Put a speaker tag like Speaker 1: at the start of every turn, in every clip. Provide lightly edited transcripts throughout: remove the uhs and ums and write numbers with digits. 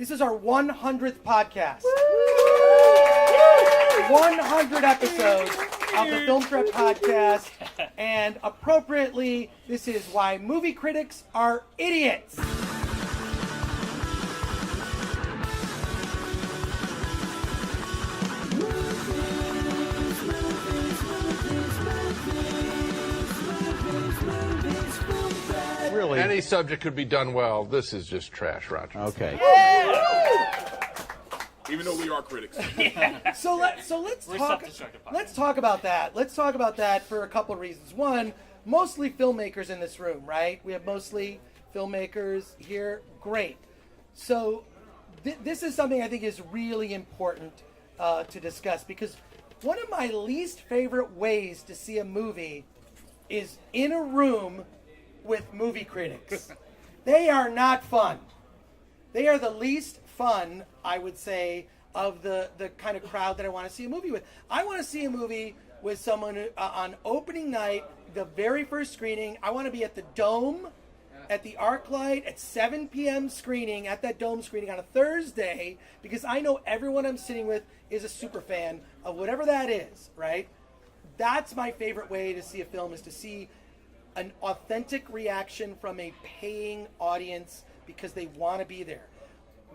Speaker 1: This is our 100th podcast. 100 episodes of the Film Threat Podcast. And appropriately, this is why movie critics are idiots.
Speaker 2: Really?
Speaker 3: Any subject could be done well. This is just trash, Roger.
Speaker 2: Okay.
Speaker 4: Even though we are critics.
Speaker 1: So let's talk about that. Let's talk about that for a couple of reasons. One, mostly filmmakers in this room, right? We have mostly filmmakers here. Great. So this is something I think is really important to discuss, because one of my least favorite ways to see a movie is in a room with movie critics. They are not fun. They are the least fun, I would say, of the kind of crowd that I want to see a movie with. I want to see a movie with someone on opening night, the very first screening. I want to be at the Dome, at the ArcLight, at 7 p.m. screening, at that Dome screening on a Thursday, because I know everyone I'm sitting with is a super fan of whatever that is, right? That's my favorite way to see a film, is to see an authentic reaction from a paying audience because they want to be there.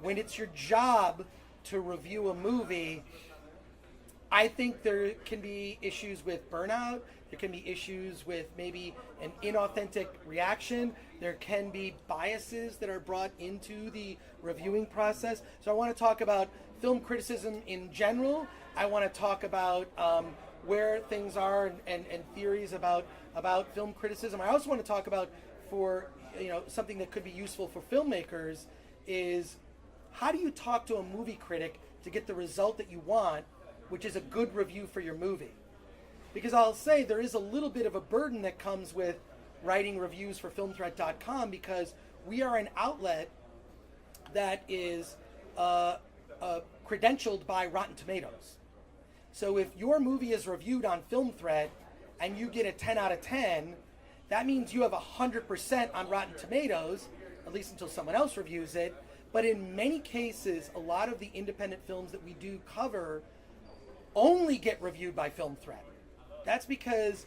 Speaker 1: When it's your job to review a movie, I think there can be issues with burnout. There can be issues with maybe an inauthentic reaction. There can be biases that are brought into the reviewing process. So I want to talk about film criticism in general. I want to talk about where things are and theories about film criticism. I also want to talk about, for something that could be useful for filmmakers, is how do you talk to a movie critic to get the result that you want, which is a good review for your movie? Because I'll say there is a little bit of a burden that comes with writing reviews for FilmThreat.com, because we are an outlet that is credentialed by Rotten Tomatoes. So if your movie is reviewed on Film Threat and you get a 10 out of 10, that means you have 100% on Rotten Tomatoes, at least until someone else reviews it. But in many cases, a lot of the independent films that we do cover only get reviewed by Film Threat. That's because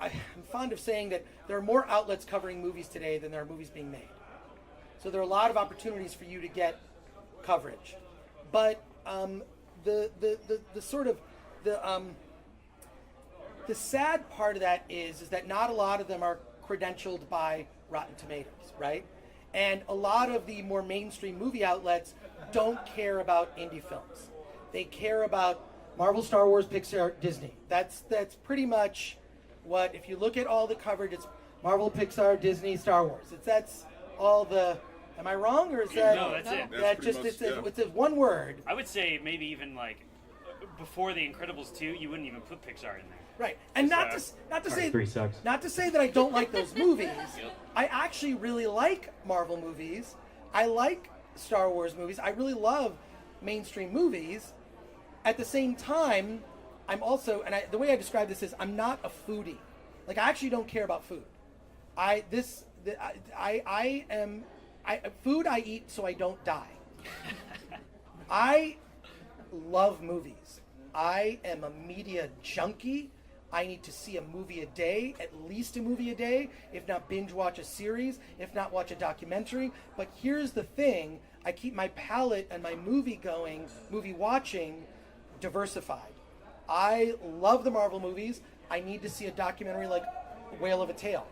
Speaker 1: I'm fond of saying that there are more outlets covering movies today than there are movies being made. So there are a lot of opportunities for you to get coverage. But the sad part of that is that not a lot of them are credentialed by Rotten Tomatoes, right? And a lot of the more mainstream movie outlets don't care about indie films. They care about Marvel, Star Wars, Pixar, Disney. That's pretty much what, if you look at all the coverage, it's Marvel, Pixar, Disney, Star Wars. That's all the. Am I wrong, or is that?
Speaker 5: No, that's it.
Speaker 1: That just it's one word.
Speaker 5: I would say maybe even like before The Incredibles 2, you wouldn't even put Pixar in there.
Speaker 1: Right, and not to say that I don't like those movies. I actually really like Marvel movies. I like Star Wars movies. I really love mainstream movies. At the same time, I'm also, and the way I describe this is, I'm not a foodie. Like, I actually don't care about food. Food I eat so I don't die. I love movies. I am a media junkie. I need to see a movie a day, at least a movie a day, if not binge watch a series, if not watch a documentary. But here's the thing, I keep my palette and my movie watching diversified. I love the Marvel movies. I need to see a documentary like Whale of a Tale,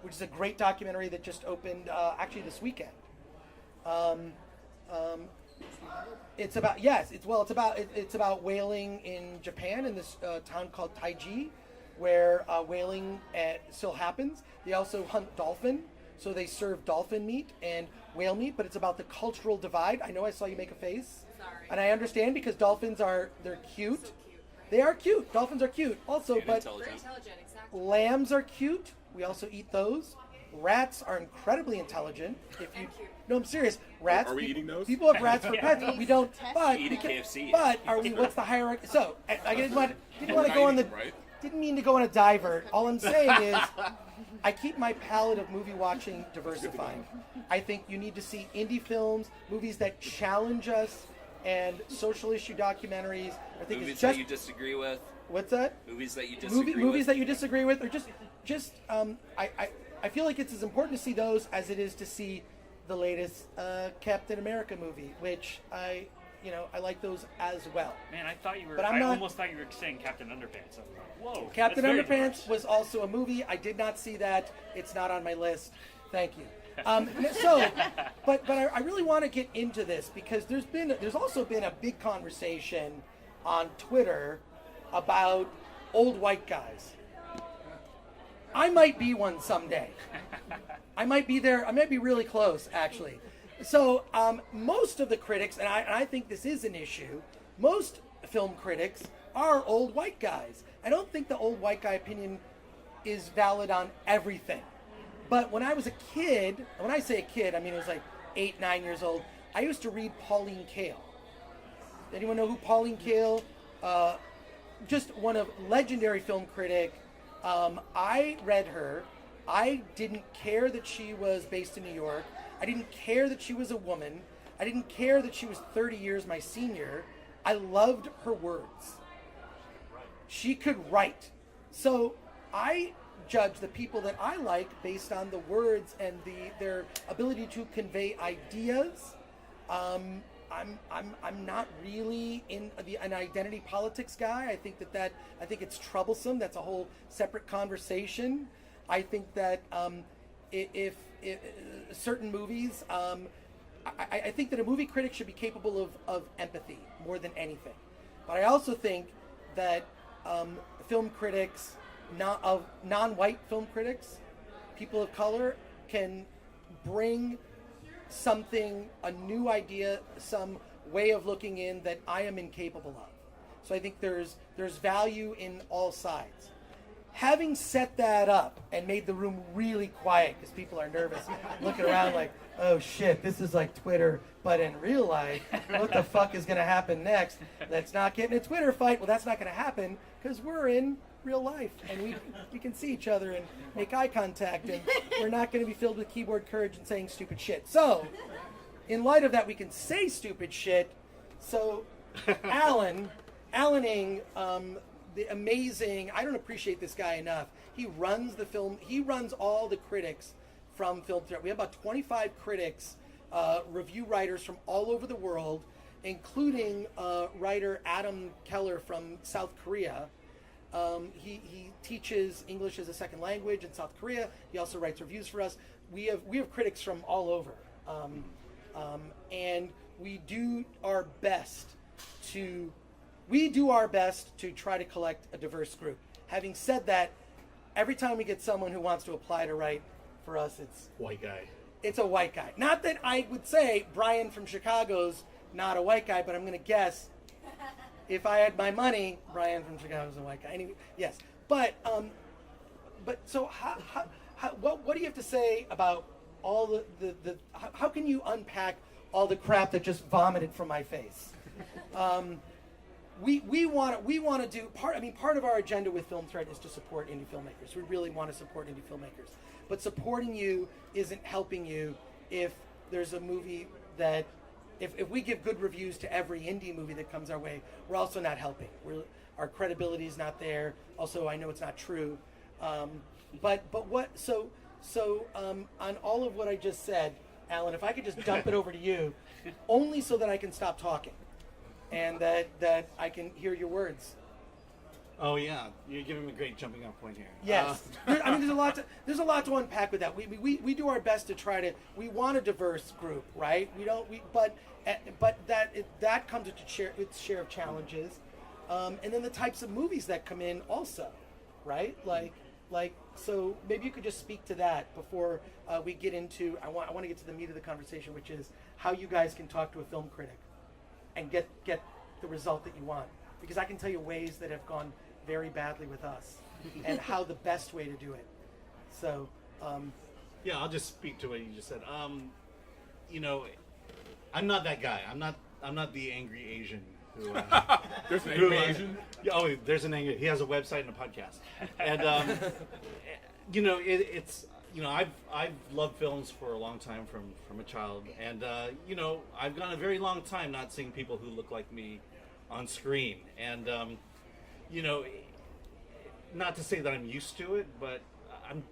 Speaker 1: which is a great documentary that just opened actually this weekend. It's about whaling in Japan, in this town called Taiji, where whaling still happens. They also hunt dolphin, so they serve dolphin meat and whale meat, but it's about the cultural divide. I know I saw you make a face.
Speaker 6: Sorry.
Speaker 1: And I understand, because dolphins they're cute.
Speaker 6: So cute.
Speaker 1: They are cute. Dolphins are cute. Also, but
Speaker 6: Very intelligent, exactly.
Speaker 1: lambs are cute. We also eat those. Rats are incredibly intelligent.
Speaker 6: And cute.
Speaker 1: No, I'm serious. Rats.
Speaker 4: Are we eating those?
Speaker 1: People have rats for pets, but we don't. But
Speaker 7: Eating KFC.
Speaker 1: But are we? What's the hierarchy? So I didn't want to go on the.
Speaker 4: Right?
Speaker 1: Didn't mean to go on a divert. All I'm saying is, I keep my palette of movie watching diversified. I think you need to see indie films, movies that challenge us, and social issue documentaries. I think
Speaker 4: Movies
Speaker 1: it's just
Speaker 4: that you disagree with.
Speaker 1: what's that?
Speaker 4: Movies that you disagree with.
Speaker 1: Movies that you disagree with, or I feel like it's as important to see those as it is to see the latest Captain America movie, which I like those as well.
Speaker 5: Man, I thought you were.
Speaker 1: But
Speaker 5: I
Speaker 1: not-
Speaker 5: almost thought you were saying Captain Underpants. I was like, whoa.
Speaker 1: Captain
Speaker 5: that's very
Speaker 1: Underpants
Speaker 5: diverse.
Speaker 1: was also a movie. I did not see that. It's not on my list. Thank you. But I really want to get into this because there's also been a big conversation on Twitter about old white guys. I might be one someday. I might be there. I might be really close, actually. So most of the critics, and I think this is an issue, most film critics are old white guys. I don't think the old white guy opinion is valid on everything. But when I was a kid, when I say a kid, I mean it was like 8, 9 years old, I used to read Pauline Kael. Anyone know who Pauline Kael? Just one of legendary film critic. I read her. I didn't care that she was based in New York. I didn't care that she was a woman. I didn't care that she was 30 years my senior. I loved her words. She could write. So I judge the people that I like based on the words and their ability to convey ideas. I'm not really an identity politics guy. I think I think it's troublesome. That's a whole separate conversation. I think that if certain movies, I think that a movie critic should be capable of empathy more than anything. But I also think that film critics, non-white film critics, people of color, can bring something, a new idea, some way of looking in that I am incapable of. So I think there's value in all sides. Having set that up and made the room really quiet because people are nervous, looking around like, oh shit, this is like Twitter, but in real life, what the fuck is going to happen next? Let's not get in a Twitter fight. Well, that's not going to happen because we're in real life and we can see each other and make eye contact, and we're not going to be filled with keyboard courage and saying stupid shit. So, in light of that, we can say stupid shit. So, Alan Ng, the amazing, I don't appreciate this guy enough. He runs the film, he runs all the critics from Film Threat. We have about 25 critics, review writers from all over the world, including writer Adam Keller from South Korea. He teaches English as a second language in South Korea. He also writes reviews for us. We have critics from all over. And we do our best to try to collect a diverse group. Having said that, every time we get someone who wants to apply to write for us, it's
Speaker 2: White guy.
Speaker 1: it's a white guy. Not that I would say Brian from Chicago's not a white guy, but I'm going to guess if I had my money, Brian from Chicago's a white guy. Anyway, yes. But so what do you have to say about all the how can you unpack all the crap that just vomited from my face? We want to do part of our agenda with Film Threat is to support indie filmmakers. We really want to support indie filmmakers. But supporting you isn't helping you if there's a movie that if we give good reviews to every indie movie that comes our way, we're also not helping. Our credibility is not there. Also, I know it's not true. But on all of what I just said, Alan, if I could just dump it over to you, only so that I can stop talking and that I can hear your words.
Speaker 2: Oh yeah, you're giving me a great jumping off point here.
Speaker 1: Yes, there's a lot to unpack with that. We do our best to try to. We want a diverse group, right? But that comes with its share of challenges, and then the types of movies that come in also, right? Like so maybe you could just speak to that before we get into. I want to get to the meat of the conversation, which is how you guys can talk to a film critic and get the result that you want. Because I can tell you ways that have gone very badly with us, and how the best way to do it. So,
Speaker 2: Yeah, I'll just speak to what you just said. I'm not that guy. I'm not the angry Asian who.
Speaker 3: There's an angry Asian.
Speaker 2: Yeah, there's an angry. He has a website and a podcast, and it's I've loved films for a long time from a child, and I've gone a very long time not seeing people who look like me on screen, and not to say that I'm used to it, but I'm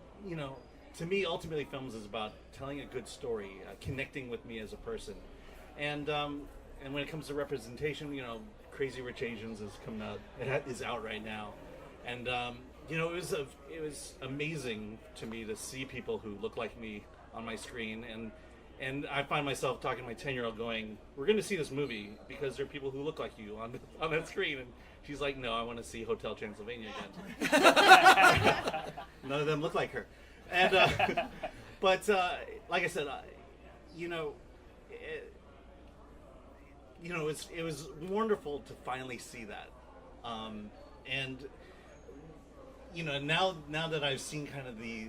Speaker 2: to me ultimately films is about telling a good story, connecting with me as a person, and when it comes to representation, Crazy Rich Asians is out right now, and it was amazing to me to see people who look like me on my screen, and I find myself talking to my 10-year-old going, we're going to see this movie because there are people who look like you on that screen, and she's like, no, I want to see Hotel Transylvania again. None of them look like her, and but like I said, it was wonderful to finally see that, and now that I've seen kind of the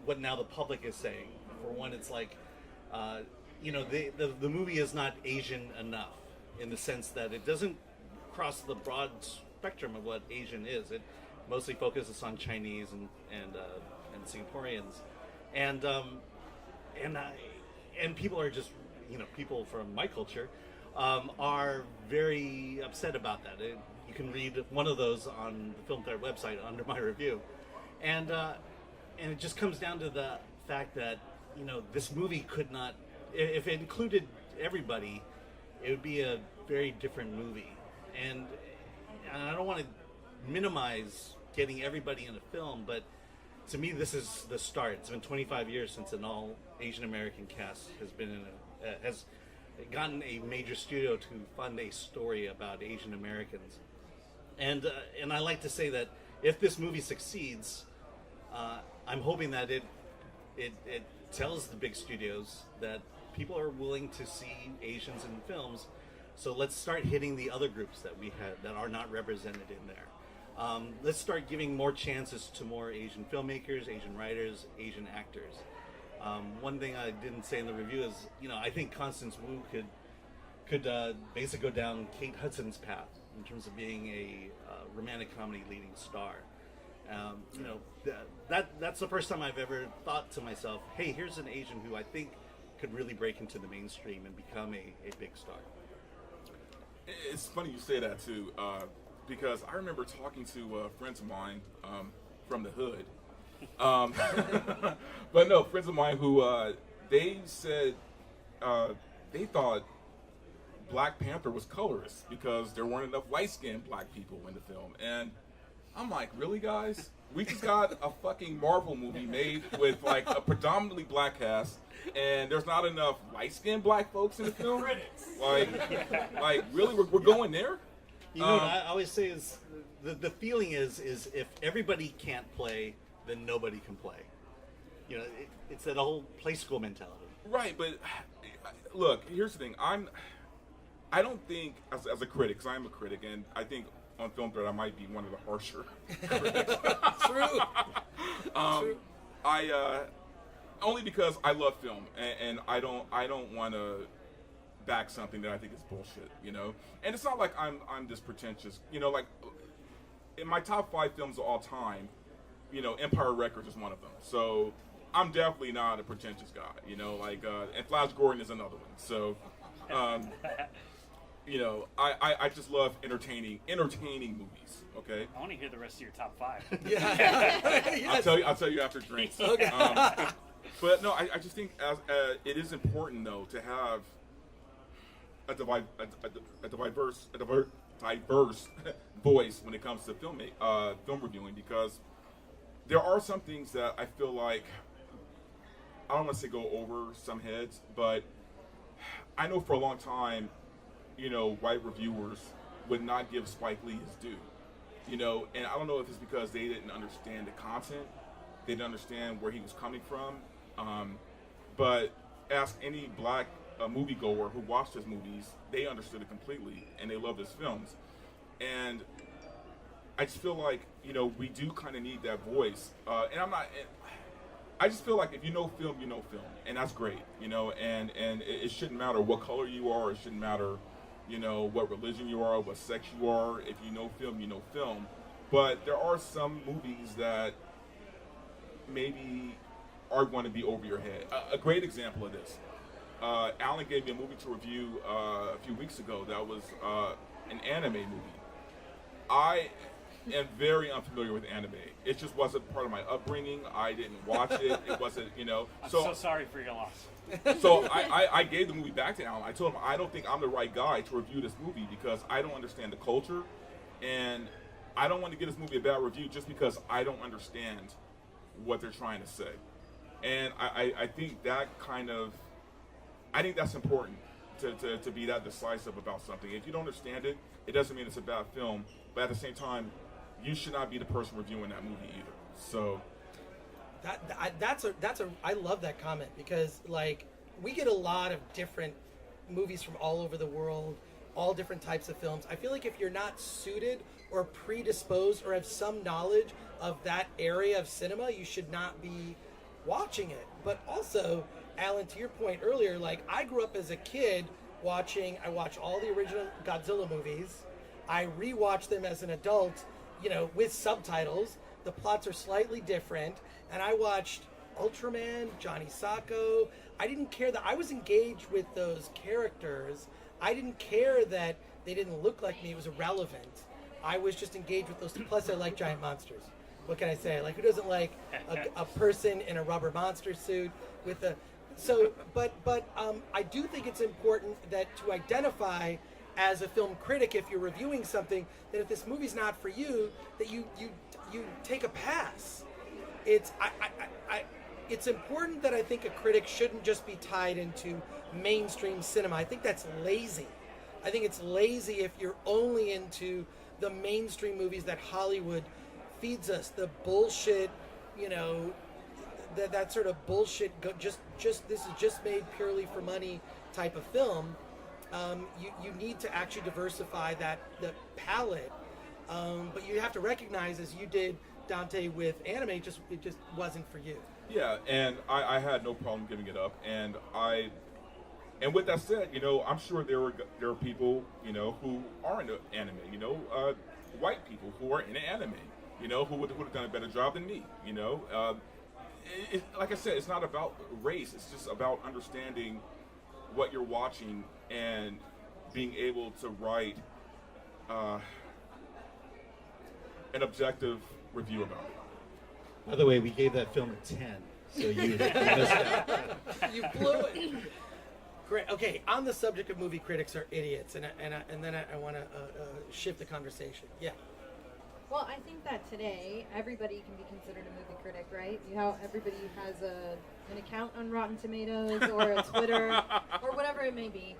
Speaker 2: what now the public is saying. For one, it's like the movie is not Asian enough in the sense that it doesn't cross the broad spectrum of what Asian is. It mostly focuses on Chinese and Singaporeans, and people are just people from my culture are very upset about that. You can read one of those on the Film Thread website under my review, and it just comes down to the fact that this movie could not, if it included everybody, it would be a very different movie, and I don't want to minimize getting everybody in a film, but to me this is the start. It's been 25 years since an all Asian American cast has gotten a major studio to fund a story about Asian Americans. And I like to say that if this movie succeeds, I'm hoping that it tells the big studios that people are willing to see Asians in films. So let's start hitting the other groups that we have that are not represented in there. Let's start giving more chances to more Asian filmmakers, Asian writers, Asian actors. One thing I didn't say in the review is, I think Constance Wu could basically go down Kate Hudson's path in terms of being a romantic comedy leading star. That's the first time I've ever thought to myself, hey, here's an Asian who I think could really break into the mainstream and become a big star.
Speaker 6: It's funny you say that too, because I remember talking to friends of mine from the hood. But no, friends of mine who they said they thought Black Panther was colorist because there weren't enough light-skinned black people in the film. And I'm like, really, guys? We just got a fucking Marvel movie made with like a predominantly black cast, and there's not enough light-skinned black folks in the film. Like really, we're going there.
Speaker 2: What I always say is the feeling is if everybody can't play, then nobody can play. It's that whole play school mentality.
Speaker 6: Right, but look, here's the thing. I don't think as a critic, because I'm a critic, and I think on Film Thread I might be one of the harsher critics.
Speaker 1: True.
Speaker 6: I only because I love film, and I don't want to back something that I think is bullshit, And it's not like I'm this pretentious, like in my top 5 films of all time, Empire Records is one of them. So I'm definitely not a pretentious guy, and Flash Gordon is another one. So, I just love entertaining movies. Okay.
Speaker 5: I want to hear the rest of your top 5.
Speaker 1: Yeah. Yes.
Speaker 6: I'll tell you after drinks.
Speaker 1: Okay.
Speaker 6: But no, I just think it is important though to have a diverse voice when it comes to film reviewing, because there are some things that I feel like I don't want to say go over some heads, but I know for a long time, white reviewers would not give Spike Lee his due, and I don't know if it's because they didn't understand the content, they didn't understand where he was coming from, but ask any black moviegoer who watched his movies, they understood it completely, and they loved his films, and I just feel like, we do kind of need that voice, I just feel like if you know film, and that's great, and it shouldn't matter what color you are, it shouldn't matter, what religion you are, what sex you are. If you know film, you know film. But there are some movies that maybe are going to be over your head. A great example of this. Alan gave me a movie to review a few weeks ago that was an anime movie. I am very unfamiliar with anime. It just wasn't part of my upbringing. I didn't watch it. It wasn't,
Speaker 5: I'm so sorry for your loss.
Speaker 6: So I gave the movie back to Alan. I told him I don't think I'm the right guy to review this movie because I don't understand the culture, and I don't want to give this movie a bad review just because I don't understand what they're trying to say. And I think that I think that's important to be that decisive about something. If you don't understand it, it doesn't mean it's a bad film, but at the same time, you should not be the person reviewing that movie either. So
Speaker 1: I love that comment because like we get a lot of different movies from all over the world, all different types of films. I feel like if you're not suited or predisposed or have some knowledge of that area of cinema, you should not be watching it. But also, Alan, to your point earlier, like I grew up as a kid I watched all the original Godzilla movies. I rewatched them as an adult, with subtitles. The plots are slightly different. And I watched Ultraman, Johnny Sacco. I didn't care that I was engaged with those characters. I didn't care that they didn't look like me. It was irrelevant. I was just engaged with those. Plus, I like giant monsters. What can I say? Like, who doesn't like a person in a rubber monster suit with a... So, but I do think it's important that to identify as a film critic, if you're reviewing something, that if this movie's not for you, that you take a pass. It's important that I think a critic shouldn't just be tied into mainstream cinema. I think that's lazy. I think it's lazy if you're only into the mainstream movies that Hollywood feeds us, the bullshit, that sort of bullshit. Just this is just made purely for money type of film. You need to actually diversify the palette, but you have to recognize, as you did, Dante, with anime, it just wasn't for you.
Speaker 6: yeah, and I had no problem giving it up, and with that said, I'm sure there are people who are into anime, white people who are into anime, who would have done a better job than me, like I said, it's not about race. It's just about understanding what you're watching and being able to write an objective review about it.
Speaker 2: By the way, we gave that film a 10, so you missed that.
Speaker 1: You blew it. Great. Okay, on the subject of movie critics are idiots, and then I want to shift the conversation. Yeah.
Speaker 7: Well, I think that today everybody can be considered a movie critic, right? Everybody has an account on Rotten Tomatoes or a Twitter or whatever it may be.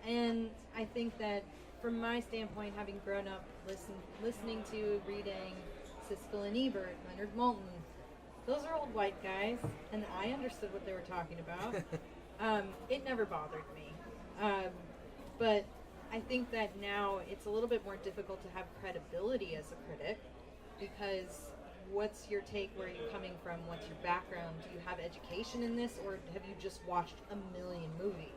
Speaker 7: And I think that from my standpoint, having grown up listening to, reading Siskel and Ebert, Leonard Maltin, those are old white guys, and I understood what they were talking about. It never bothered me. But I think that now it's a little bit more difficult to have credibility as a critic, because what's your take? Where are you coming from? What's your background? Do you have education in this, or have you just watched a million movies?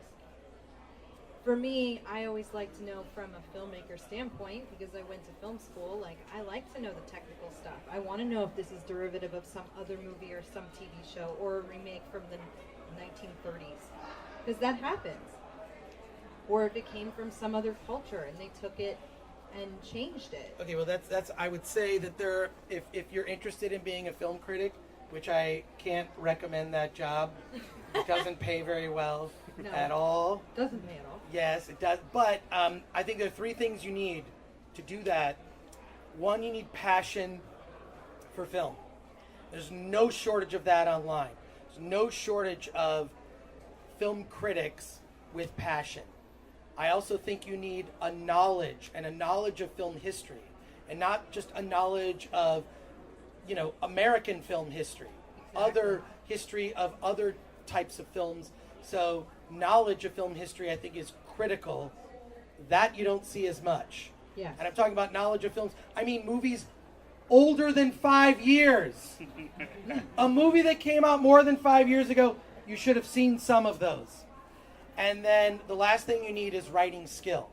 Speaker 7: For me, I always like to know from a filmmaker standpoint, because I went to film school, I like to know the technical stuff. I want to know if this is derivative of some other movie or some TV show or a remake from the 1930s, because that happens. Or if it came from some other culture and they took it and changed it.
Speaker 1: Okay, well that's I would say that if you're interested in being a film critic, which I can't recommend that job. It doesn't pay very well at all.
Speaker 7: Doesn't pay at all.
Speaker 1: Yes, it does. But I think there are three things you need to do that. One, you need passion for film. There's no shortage of that online. There's no shortage of film critics with passion. I also think you need a knowledge of film history, and not just a knowledge of, American film history, other history of other types of films. So knowledge of film history, I think, is critical. That you don't see as much.
Speaker 7: Yeah.
Speaker 1: And I'm talking about knowledge of films. I mean movies older than 5 years. A movie that came out more than 5 years ago, you should have seen some of those. And then the last thing you need is writing skill.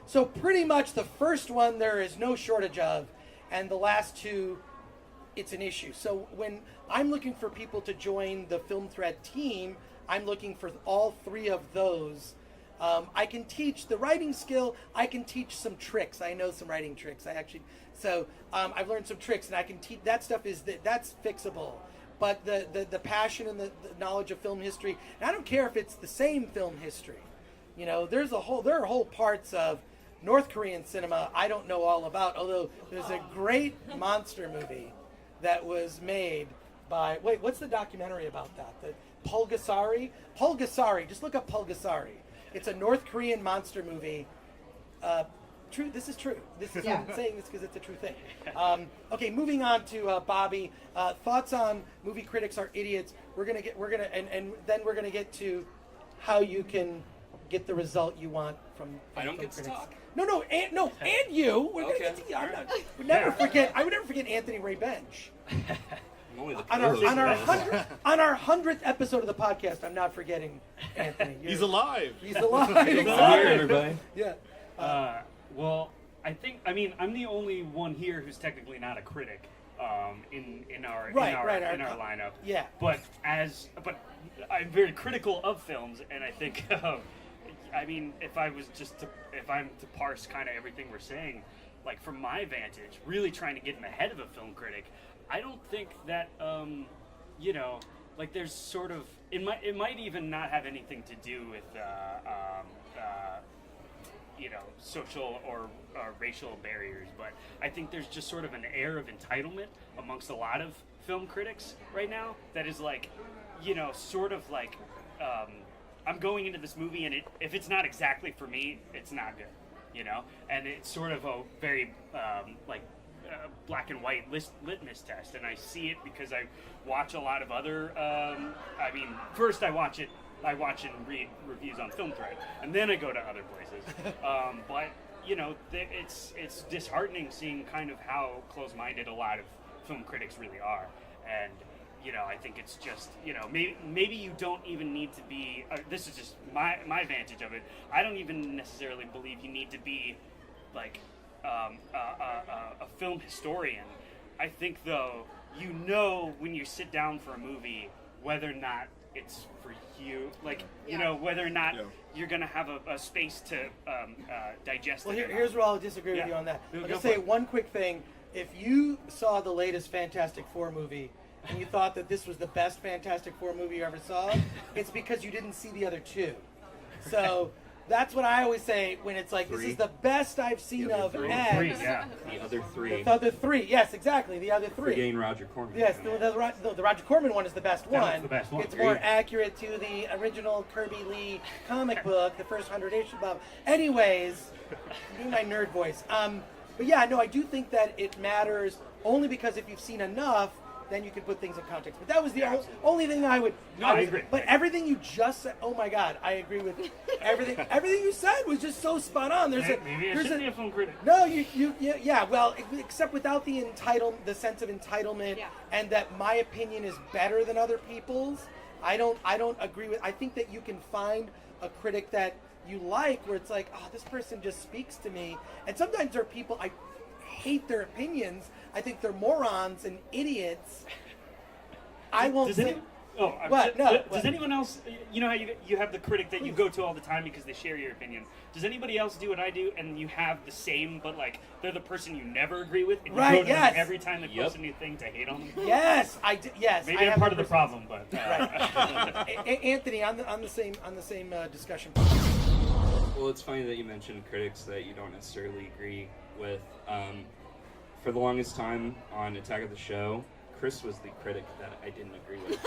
Speaker 1: So pretty much the first one there is no shortage of, and the last two it's an issue. So when I'm looking for people to join the Film Thread team, I'm looking for all three of those. I can teach the writing skill. I can teach some tricks. I know some writing tricks. I've learned some tricks, and I can teach that stuff. That's fixable. But the passion and the knowledge of film history, and I don't care if it's the same film history. You know, there are whole parts of North Korean cinema I don't know all about. Although there's a great monster movie that was made by what's the documentary about that? The Pulgasari. Just look up Pulgasari. It's a North Korean monster movie. True. This is true. I'm saying this because it's a true thing. Okay, moving on to Bobby. Thoughts on movie critics are idiots. And then we're gonna get to how you can get the result you want from
Speaker 4: I don't
Speaker 1: from
Speaker 4: get to
Speaker 1: critics.
Speaker 4: talk.
Speaker 1: And you. We're gonna get to you. I would never forget Anthony Ray Bench.
Speaker 4: I'm only the
Speaker 1: On our 100th episode of the podcast, I'm not forgetting Anthony.
Speaker 2: He's alive.
Speaker 1: He's alive.
Speaker 8: Here, everybody.
Speaker 1: Yeah.
Speaker 5: Well, I'm the only one here who's technically not a critic in our lineup.
Speaker 1: Yeah.
Speaker 5: But I'm very critical of films, and I think, if I'm to parse kind of everything we're saying, like from my vantage, really trying to get in the head of a film critic, I don't think that there's sort of it might even not have anything to do with social or racial barriers, but I think there's just sort of an air of entitlement amongst a lot of film critics right now that is I'm going into this movie, and if it's not exactly for me, it's not good, and it's sort of a very black and white litmus test, and I see it because I watch a lot of other first I watch and read reviews on Film Thread, and then I go to other places. But it's disheartening seeing kind of how close-minded a lot of film critics really are, and I think it's just maybe you don't even need to be. This is just my vantage of it. I don't even necessarily believe you need to be like a film historian. I think though when you sit down for a movie whether or not it's for you, whether or not you're going to have a space to digest it.
Speaker 1: Here's where I'll disagree with you on that. I'll just say one quick thing. If you saw the latest Fantastic Four movie and you thought that this was the best Fantastic Four movie you ever saw, it's because you didn't see the other two. So that's what I always say when it's like, this is the best I've seen of X.
Speaker 8: The other three.
Speaker 1: The other three, yes, exactly, the other three.
Speaker 8: Forgetting Roger Corman.
Speaker 1: Yes, the Roger Corman one is the best one.
Speaker 5: That's the best one.
Speaker 1: It's more accurate to the original Kirby Lee comic book, the first 100 issues. Anyways, do my nerd voice. But yeah, no, I do think that it matters only because if you've seen enough, then you can put things in context. But that was the only thing I would.
Speaker 5: I agree.
Speaker 1: But everything you just said, oh my God, I agree with everything. Everything you said was just so spot on.
Speaker 5: Maybe I should be a film critic.
Speaker 1: No, yeah. Well, except without the sense of entitlement, and that my opinion is better than other people's. I don't agree with. I think that you can find a critic that you like, where it's like, oh, this person just speaks to me. And sometimes there are people I hate their opinions. I think they're morons and idiots. I won't say.
Speaker 5: Does anyone else? You know how you have the critic that you go to all the time because they share your opinion. Does anybody else do what I do, and you have the same, but like they're the person you never agree with, and you go to them every time they post a new thing to hate on them?
Speaker 1: Yes, I do. Yes,
Speaker 5: maybe I'm part of the problem, but
Speaker 1: Anthony, on the same discussion.
Speaker 8: Well, it's funny that you mentioned critics that you don't necessarily agree with. For the longest time on Attack of the Show, Chris was the critic that I didn't agree with.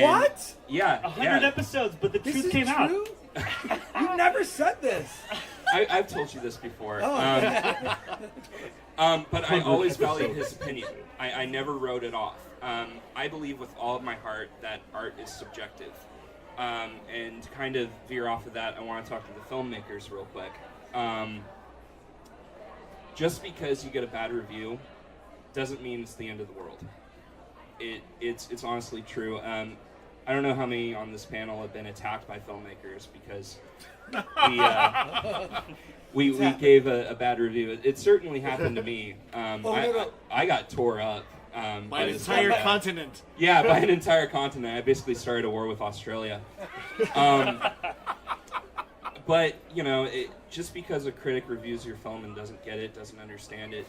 Speaker 1: What?
Speaker 8: Yeah.
Speaker 5: 100 episodes, but the truth came out.
Speaker 1: You never said this.
Speaker 8: I've told you this before.
Speaker 1: Oh.
Speaker 8: But I always valued his opinion. I never wrote it off. I believe with all of my heart that art is subjective. And to kind of veer off of that, I want to talk to the filmmakers real quick. Just because you get a bad review doesn't mean it's the end of the world. It's honestly true. I don't know how many on this panel have been attacked by filmmakers because we gave a bad review. It certainly happened to me. I got tore up.
Speaker 9: By an entire continent.
Speaker 8: Yeah, by an entire continent. I basically started a war with Australia. But, you know, just because a critic reviews your film and doesn't get it, doesn't understand it,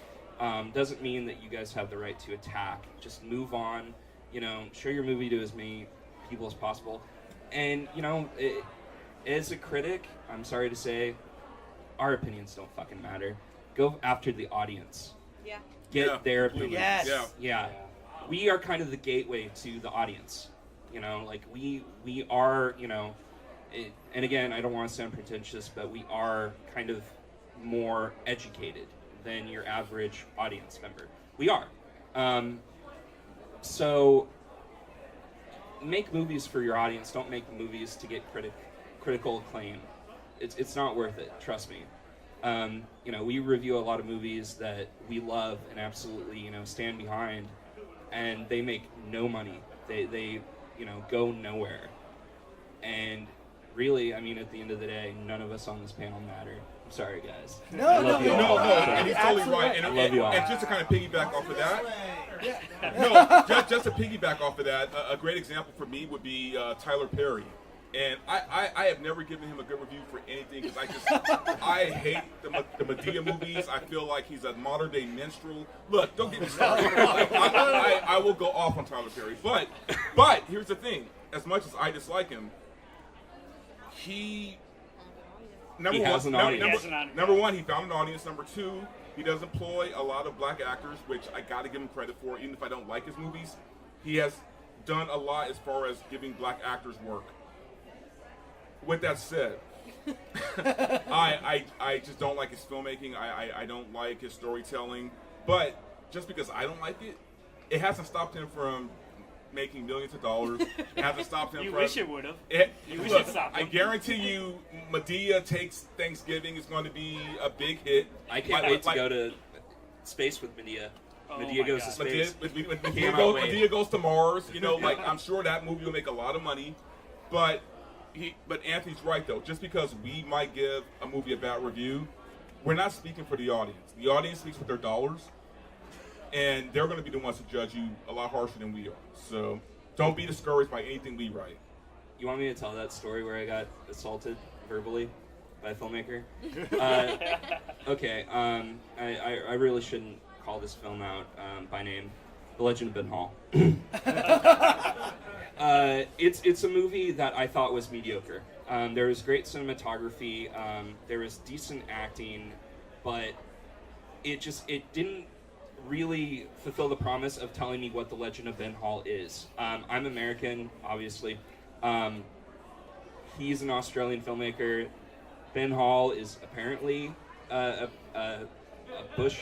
Speaker 8: doesn't mean that you guys have the right to attack. Just move on, you know, show your movie to as many people as possible. And, you know, as a critic, I'm sorry to say, our opinions don't fucking matter. Go after the audience.
Speaker 7: Yeah.
Speaker 8: Get their opinions.
Speaker 1: Yes.
Speaker 8: Yeah. We are kind of the gateway to the audience. You know, like we are, you know, and again, I don't want to sound pretentious, but we are kind of more educated than your average audience member. We are. So make movies for your audience. Don't make movies to get critical acclaim. It's not worth it. Trust me. You know, we review a lot of movies that we love and absolutely, you know, stand behind, and they make no money. They you know, go nowhere. And really, I mean, at the end of the day, none of us on this panel matter. I'm sorry, guys.
Speaker 1: No,
Speaker 8: I love you all.
Speaker 6: And he's totally
Speaker 1: Absolutely.
Speaker 6: right. And,
Speaker 8: I love you all.
Speaker 6: and just to kind of piggyback off of that, just to piggyback off of that, a great example for me would be Tyler Perry. And I have never given him a good review for anything because I hate the Medea movies. I feel like he's a modern day minstrel. Look, don't get me started. I will go off on Tyler Perry, but here's the thing: as much as I dislike him, number one, he found an audience. Number two, he does employ a lot of black actors, which I got to give him credit for. Even if I don't like his movies, he has done a lot as far as giving black actors work. With that said, I just don't like his filmmaking. I don't like his storytelling. But just because I don't like it, it hasn't stopped him from making millions of dollars. It hasn't stopped him
Speaker 5: You
Speaker 6: from...
Speaker 5: wish it would have. You wish
Speaker 6: Look,
Speaker 5: it stopped
Speaker 6: I
Speaker 5: him.
Speaker 6: guarantee you, Medea Takes Thanksgiving is going to be a big hit.
Speaker 8: I can't wait to go to space with Medea.
Speaker 5: Oh
Speaker 8: Medea
Speaker 5: my
Speaker 8: goes
Speaker 5: God.
Speaker 8: to space.
Speaker 6: Medea goes to Mars. You know, like, I'm sure that movie will make a lot of money. But Anthony's right, though. Just because we might give a movie a bad review, we're not speaking for the audience. The audience speaks with their dollars, and they're going to be the ones to judge you a lot harsher than we are. So don't be discouraged by anything we write.
Speaker 8: You want me to tell that story where I got assaulted verbally by a filmmaker? Okay, I really shouldn't call this film out by name. The Legend of Ben Hall. It's a movie that I thought was mediocre. There was great cinematography, there was decent acting, but it didn't really fulfill the promise of telling me what The Legend of Ben Hall is. I'm American, obviously. He's an Australian filmmaker. Ben Hall is apparently a bush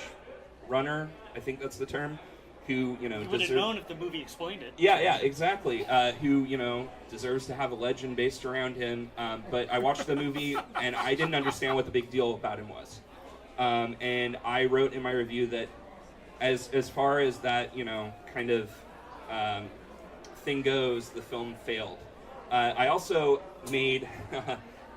Speaker 8: runner, I think that's the term, who, you know,
Speaker 5: You would have known if the movie explained it.
Speaker 8: Yeah, exactly. Who, you know, deserves to have a legend based around him. But I watched the movie and I didn't understand what the big deal about him was. And I wrote in my review that as far as that, you know, kind of thing goes, the film failed. I also made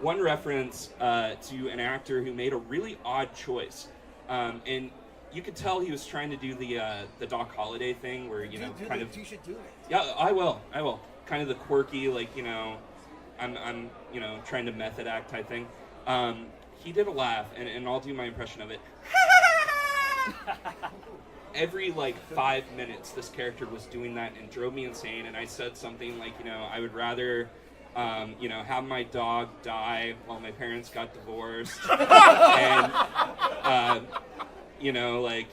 Speaker 8: one reference to an actor who made a really odd choice. And you could tell he was trying to do the Doc Holliday thing, where, you know, kind of.
Speaker 1: You should do it.
Speaker 8: Yeah, I will. Kind of the quirky, like, you know, I'm you know, trying to method act type thing. He did a laugh, and I'll do my impression of it. Every, like, 5 minutes, this character was doing that and drove me insane. And I said something like, you know, I would rather, you know, have my dog die while my parents got divorced, and you know, like,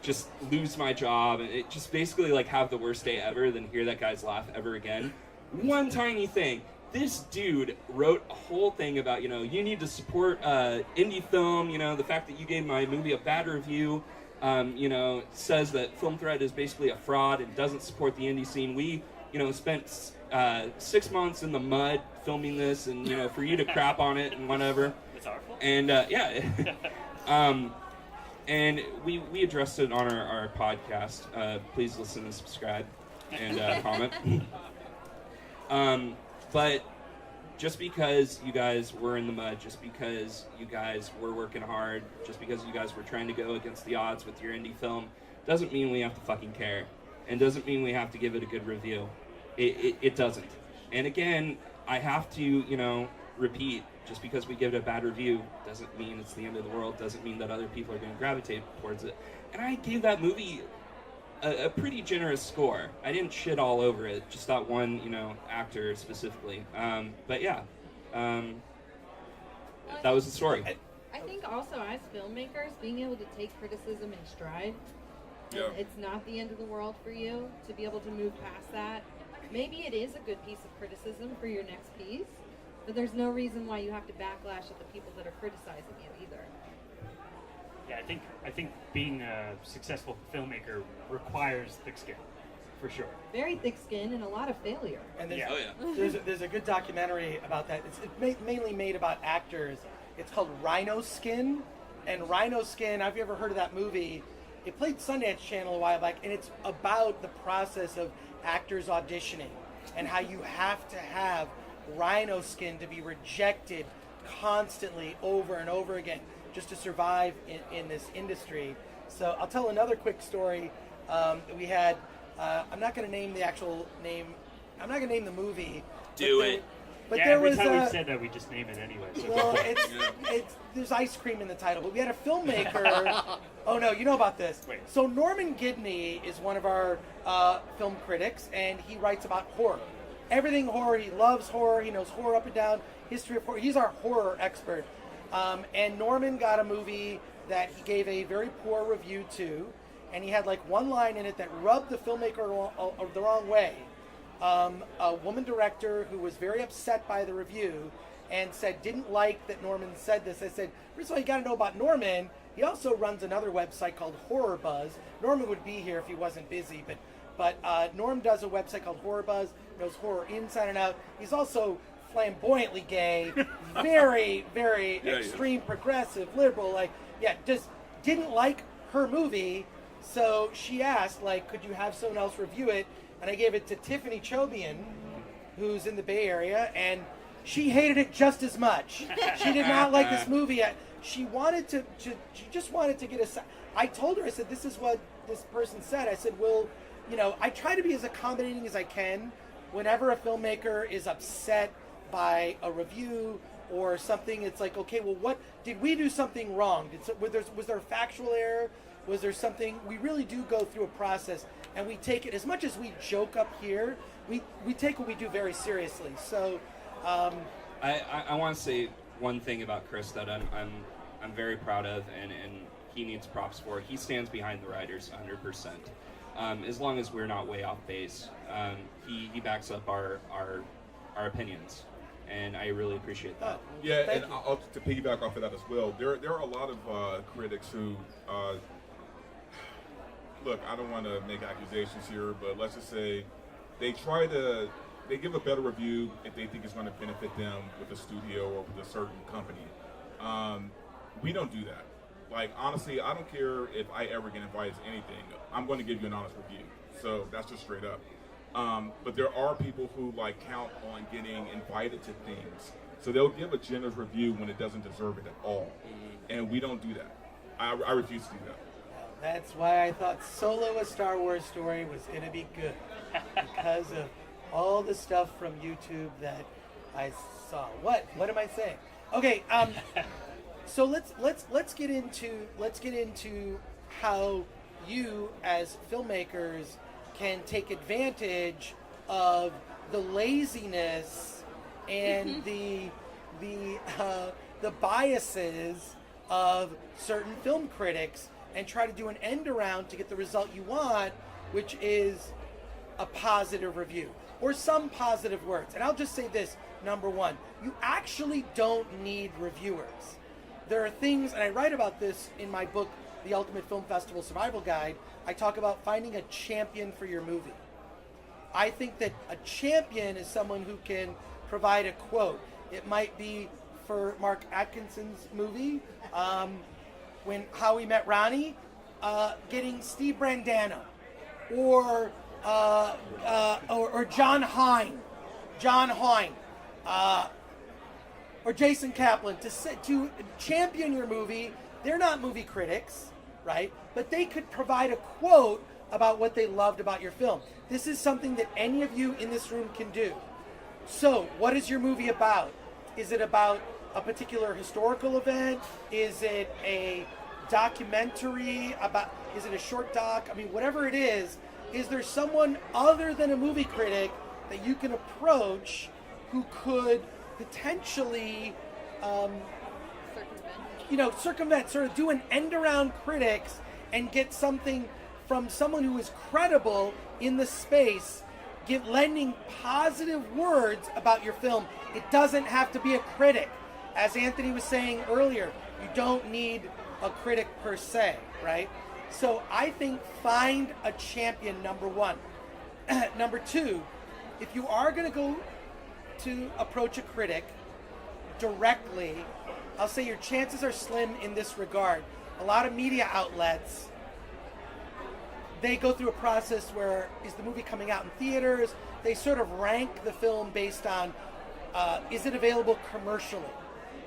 Speaker 8: just lose my job and it just basically, like, have the worst day ever than hear that guy's laugh ever again. One tiny thing. This dude wrote a whole thing about, you know, you need to support indie film, you know, the fact that you gave my movie a bad review, you know, says that Film Thread is basically a fraud and doesn't support the indie scene. We, you know, spent 6 months in the mud filming this, and, you know, for you to crap on it and whatever.
Speaker 5: It's our fault.
Speaker 8: And, yeah. And we addressed it on our podcast. Please listen and subscribe and comment. But just because you guys were in the mud, just because you guys were working hard, just because you guys were trying to go against the odds with your indie film, doesn't mean we have to fucking care. And doesn't mean we have to give it a good review. It doesn't. And again, I have to, repeat, just because we give it a bad review doesn't mean it's the end of the world, doesn't mean that other people are going to gravitate towards it. And I gave that movie a pretty generous score. I didn't shit all over it, just that one, actor specifically. But yeah, that was the story.
Speaker 7: I think also as filmmakers, being able to take criticism in stride,
Speaker 6: Yeah.
Speaker 7: it's not the end of the world for you to be able to move past that. Maybe it is a good piece of criticism for your next piece, but there's no reason why you have to backlash at the people that are criticizing you either.
Speaker 5: Yeah, I think being a successful filmmaker requires thick skin, for sure.
Speaker 7: Very thick skin and a lot of failure.
Speaker 1: And there's,
Speaker 5: Yeah.
Speaker 8: Oh yeah.
Speaker 1: there's a good documentary about that. It's mainly made about actors. It's called Rhino Skin. And Rhino Skin, have you ever heard of that movie? It played Sundance Channel a while back, and it's about the process of actors auditioning and how you have to have rhino skin to be rejected constantly over and over again just to survive in this industry. So I'll tell another quick story. We had, I'm not going to name the actual name, I'm not going to name the movie.
Speaker 8: Do it.
Speaker 1: But
Speaker 5: yeah,
Speaker 1: there
Speaker 5: every
Speaker 1: was
Speaker 5: time we've said that, we just name it anyway. So
Speaker 1: well, it's there's ice cream in the title, but we had a filmmaker. Oh no, you know about this.
Speaker 5: Wait.
Speaker 1: So Norman Gidney is one of our film critics, and he writes about horror. Everything horror. He loves horror. He knows horror up and down, history of horror. He's our horror expert. And Norman got a movie that he gave a very poor review to, and he had like one line in it that rubbed the filmmaker the wrong way. A woman director who was very upset by the review and said didn't like that Norman said this. I said, first of all, you got to know about Norman. He also runs another website called Horror Buzz. Norman would be here if he wasn't busy, but Norm does a website called Horror Buzz. Knows horror inside and out. He's also flamboyantly gay, very, very extreme, progressive, liberal. Like, yeah, just didn't like her movie. So she asked, like, could you have someone else review it? And I gave it to Tiffany Chobian, who's in the Bay Area, and she hated it just as much. She did not like this movie. She just wanted to get a. I told her, I said, this is what this person said. I said, well, I try to be as accommodating as I can. Whenever a filmmaker is upset by a review or something, it's like, okay, well, what did we do something wrong? Was there a factual error? Was there something? We really do go through a process, and we take it, as much as we joke up here, we take what we do very seriously. So
Speaker 8: I want to say one thing about Chris that I'm very proud of, and he needs props for. He stands behind the writers 100%. As long as we're not way off base, he backs up our opinions, and I really appreciate that.
Speaker 6: Yeah,
Speaker 1: Thank
Speaker 6: and
Speaker 1: you.
Speaker 6: to piggyback off of that as well, there are a lot of critics who, look, I don't want to make accusations here, but let's just say they give a better review if they think it's going to benefit them with a studio or with a certain company. We don't do that. Like, honestly, I don't care if I ever get invited to anything. I'm going to give you an honest review. So that's just straight up. But there are people who count on getting invited to things. So they'll give a generous review when it doesn't deserve it at all. And we don't do that. I refuse to do that.
Speaker 1: that's why I thought Solo: A Star Wars Story was going to be good, because of all the stuff from YouTube that I saw. What am I saying? Okay, so let's get into how you as filmmakers can take advantage of the laziness and the biases of certain film critics and try to do an end around to get the result you want, which is a positive review or some positive words. And I'll just say this, number one, you actually don't need reviewers. There are things, and I write about this in my book, The Ultimate Film Festival Survival Guide. I talk about finding a champion for your movie. I think that a champion is someone who can provide a quote. It might be for Mark Atkinson's movie, when How We Met Ronnie, getting Steve Brandano, or John Hine John Hoyne, or Jason Kaplan to champion your movie. They're not movie critics, right? But they could provide a quote about what they loved about your film. This is something that any of you in this room can do. So, what is your movie about? Is it about a particular historical event? Is it a documentary about, is it a short doc? I mean, whatever it is there someone other than a movie critic that you can approach who could potentially circumvent, sort of do an end around critics and get something from someone who is credible in the space, lending positive words about your film. It doesn't have to be a critic. As Anthony was saying earlier, you don't need a critic per se, right? So I think find a champion, number one. Number two, if you are going to go to approach a critic directly, I'll say your chances are slim in this regard. A lot of media outlets, they go through a process where, is the movie coming out in theaters? They sort of rank the film based on, is it available commercially?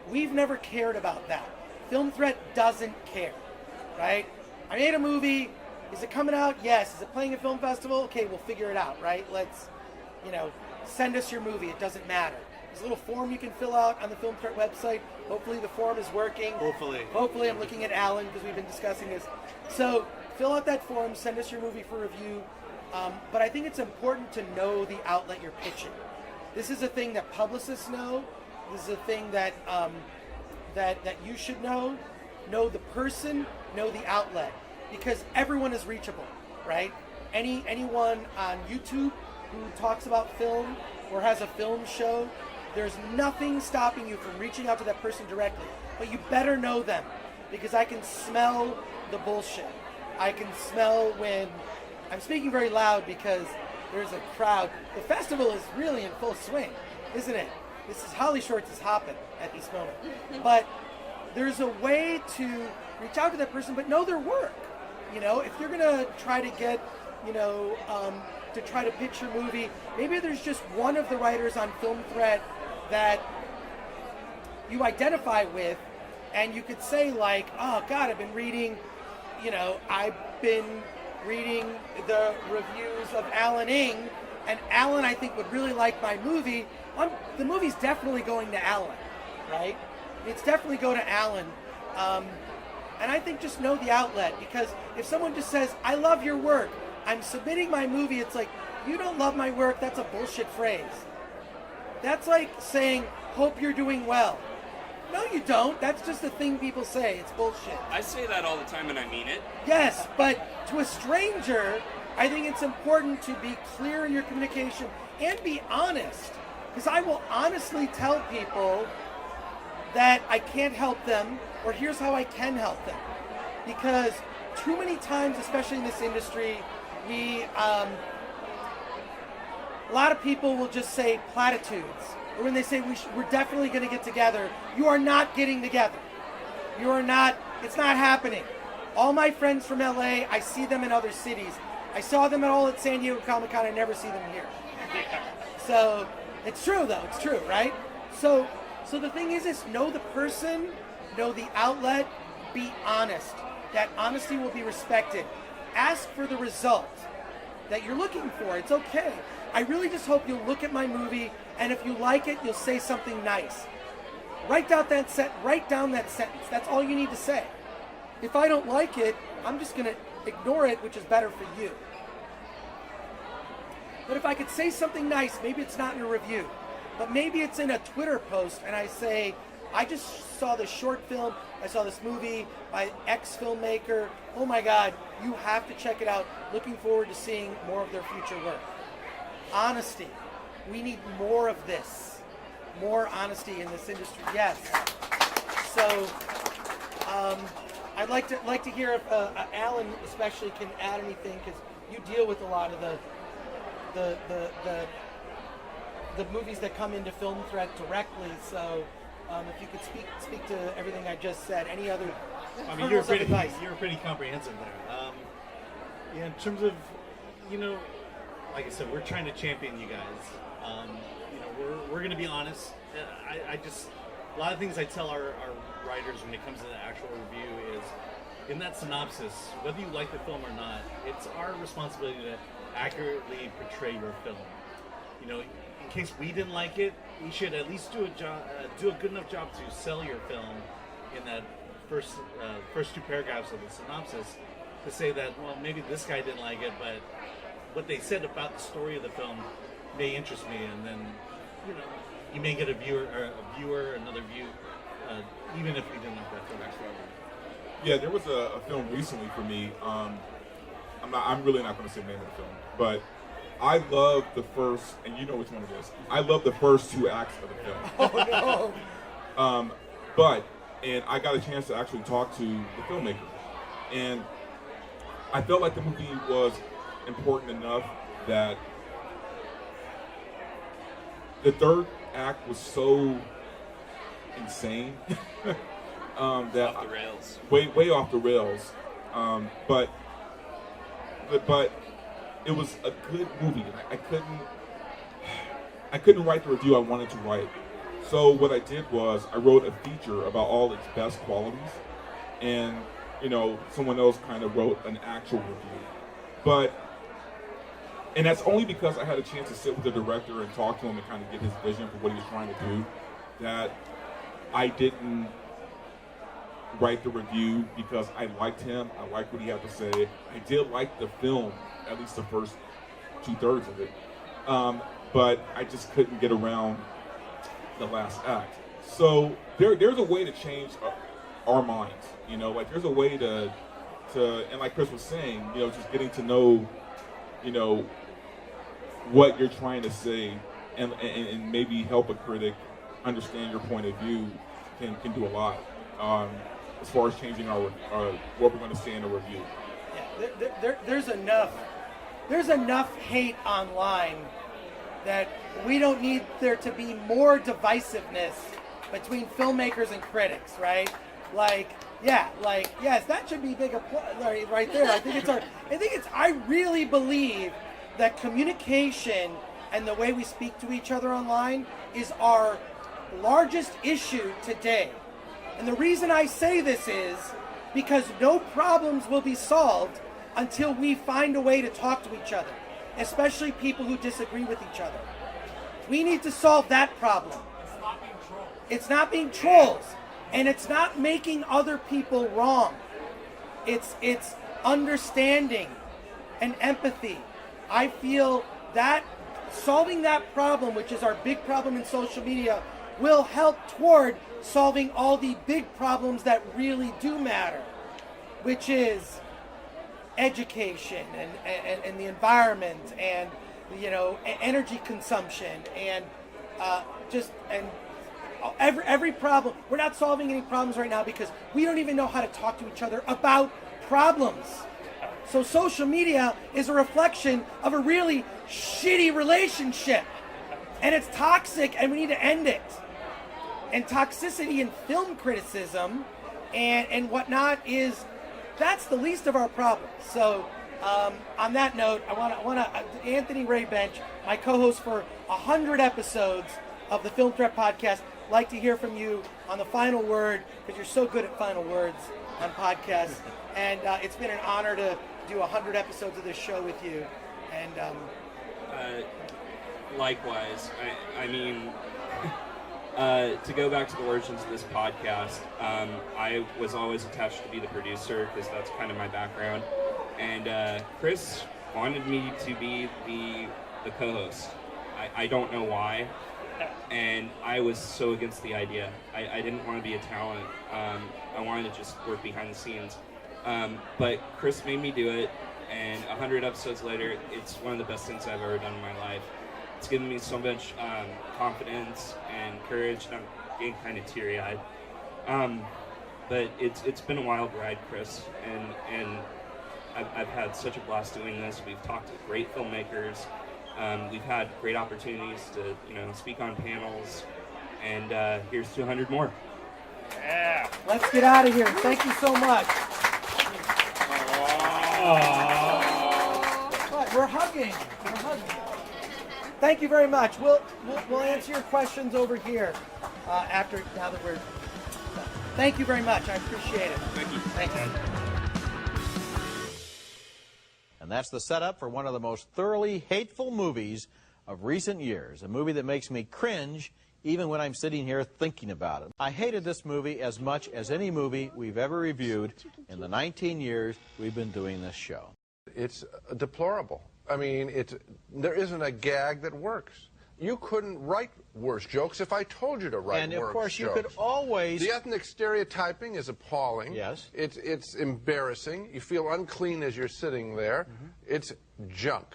Speaker 1: We've never cared about that. Film Threat doesn't care, right? I made a movie. Is it coming out? Yes. Is it playing a film festival? Okay, we'll figure it out, right? Let's, send us your movie. It doesn't matter. There's a little form you can fill out on the Film Threat website. Hopefully the form is working. Hopefully I'm looking at Alan because we've been discussing this. So fill out that form, send us your movie for review. But I think it's important to know the outlet you're pitching. This is a thing that publicists know. This is a thing that that you should know. Know the person, know the outlet, because everyone is reachable, right? Anyone on YouTube who talks about film or has a film show, there's nothing stopping you from reaching out to that person directly. But you better know them, because I can smell the bullshit. I can smell when I'm speaking very loud because there's a crowd. The festival is really in full swing, isn't it? This is Holly Shorts is hopping at this moment. But there's a way to reach out to that person, but know their work. If you're gonna try to get, to try to pitch your movie, maybe there's just one of the writers on Film Threat that you identify with, and you could say like, oh God, I've been reading the reviews of Alan Ng, and Alan I think would really like my movie. The movie's definitely going to Alan, right? It's definitely going to Alan. And I think just know the outlet, because if someone just says, I love your work, I'm submitting my movie, it's like, you don't love my work, that's a bullshit phrase. That's like saying, hope you're doing well. No, you don't. That's just a thing people say. It's bullshit.
Speaker 8: I say that all the time and I mean it.
Speaker 1: Yes, but to a stranger, I think it's important to be clear in your communication and be honest. Because I will honestly tell people that I can't help them, or here's how I can help them. Because too many times, especially in this industry, a lot of people will just say platitudes. Or when they say we're definitely going to get together, you are not getting together. You are not, it's not happening. All my friends from LA, I see them in other cities. I saw them all at San Diego Comic-Con, I never see them here. So, it's true though, it's true, right? So the thing is know the person, know the outlet, be honest. That honesty will be respected. Ask for the result that you're looking for. It's okay. I really just hope you'll look at my movie, and if you like it, you'll say something nice. Write down that sentence. That's all you need to say. If I don't like it, I'm just going to ignore it, which is better for you. But if I could say something nice, maybe it's not in a review, but maybe it's in a Twitter post, and I say, I just saw this short film, I saw this movie by X filmmaker, oh my God, you have to check it out. Looking forward to seeing more of their future work. Honesty. We need more of this. More honesty in this industry. Yes. So, I'd like to hear if Alan especially can add anything, because you deal with a lot of the movies that come into Film Threat directly. So, if you could speak to everything I just said. Any other?
Speaker 2: I mean, you're pretty comprehensive there. Yeah, in terms of, like I said, we're trying to champion you guys. we're going to be honest. I just, a lot of things I tell our writers when it comes to the actual review is, in that synopsis, whether you like the film or not, it's our responsibility to accurately portray your film. You know, in case we didn't like it, we should at least do a good enough job to sell your film in that first two paragraphs of the synopsis, to say that, well, maybe this guy didn't like it, but what they said about the story of the film may interest me, and then, you know, you may get another view, even if we didn't like that film.
Speaker 6: Yeah, there was a film recently for me. I'm really not going to say the name of the film, but I love the first, and you know which one it is. I love the first 2 acts of the film.
Speaker 1: Oh no!
Speaker 6: And I got a chance to actually talk to the filmmaker, and I felt like the movie was important enough that the third act was so insane that
Speaker 8: Off the rails.
Speaker 6: way off the rails. But it was a good movie. I couldn't write the review I wanted to write. So what I did was I wrote a feature about all its best qualities, and you know, someone else kind of wrote an actual review. And that's only because I had a chance to sit with the director and talk to him and kind of get his vision for what he was trying to do, that I didn't write the review because I liked him. I liked what he had to say. I did like the film, at least the first 2/3 of it. But I just couldn't get around the last act. So there's a way to change our minds, you know, like there's a way to, and like Chris was saying, you know, just getting to know, you know, what you're trying to say, and maybe help a critic understand your point of view can do a lot as far as changing our what we're going to say in a review.
Speaker 1: Yeah, there's enough hate online that we don't need there to be more divisiveness between filmmakers and critics, right? Yes, that should be big applause right there. I really believe that communication and the way we speak to each other online is our largest issue today. And the reason I say this is because no problems will be solved until we find a way to talk to each other, especially people who disagree with each other. We need to solve that problem. It's not being trolls, and it's not making other people wrong. It's understanding and empathy. I feel that solving that problem, which is our big problem in social media, will help toward solving all the big problems that really do matter, which is education and the environment, and you know, energy consumption, and every problem. We're not solving any problems right now because we don't even know how to talk to each other about problems. So social media is a reflection of a really shitty relationship, and it's toxic, and we need to end it. And toxicity in film criticism and whatnot that's the least of our problems. So on that note, I want to Anthony Ray Bench, my co-host for 100 episodes of the Film Threat Podcast, like to hear from you on the final word, because you're so good at final words on podcasts. And it's been an honor to do 100 episodes of this show with you. And
Speaker 8: likewise. I mean, to go back to the origins of this podcast, I was always attached to be the producer because that's kind of my background. And Chris wanted me to be the co-host. I don't know why. And I was so against the idea. I didn't want to be a talent. I wanted to just work behind the scenes. But Chris made me do it, and 100 episodes later, it's one of the best things I've ever done in my life. It's given me so much confidence and courage, and I'm getting kind of teary-eyed. But it's been a wild ride, Chris, and I've had such a blast doing this. We've talked to great filmmakers. We've had great opportunities to, speak on panels, and here's 200 more.
Speaker 5: Yeah.
Speaker 1: Let's get out of here. Thank you so much. What? We're hugging. thank you very much. We'll answer your questions over here now that we're. Thank you very much. I appreciate it.
Speaker 6: Thank you.
Speaker 1: Thanks.
Speaker 10: And that's the setup for one of the most thoroughly hateful movies of recent years. A movie that makes me cringe even when I'm sitting here thinking about it. I hated this movie as much as any movie we've ever reviewed in the 19 years we've been doing this show.
Speaker 3: It's deplorable. I mean, there isn't a gag that works. You couldn't write worse jokes if I told you to write worse jokes.
Speaker 10: And of course, you could always...
Speaker 3: The ethnic stereotyping is appalling.
Speaker 10: Yes.
Speaker 3: It's embarrassing. You feel unclean as you're sitting there. It's junk.